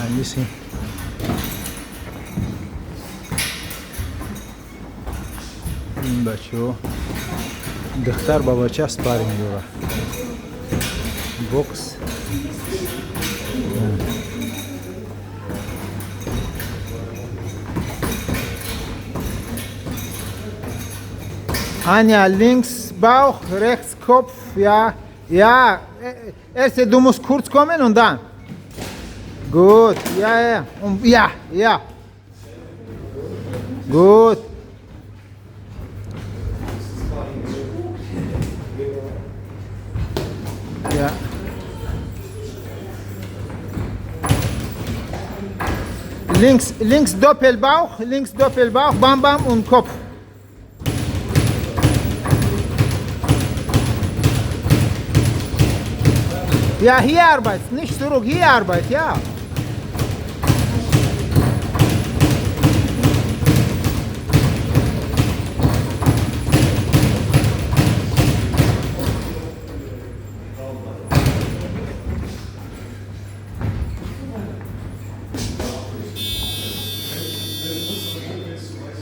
ein bisschen. این بچه ها دختر با بچه اسپارینگ می‌کنه. بوکس. Anja, links Bauch, rechts Kopf, ja, ja. Erst du musst kurz kommen und dann. Gut, ja, ja, und ja, ja. Gut. Ja. Links Doppelbauch, Bam Bam und Kopf. Ja, hier arbeitet, nicht zurück, hier arbeitet, ja.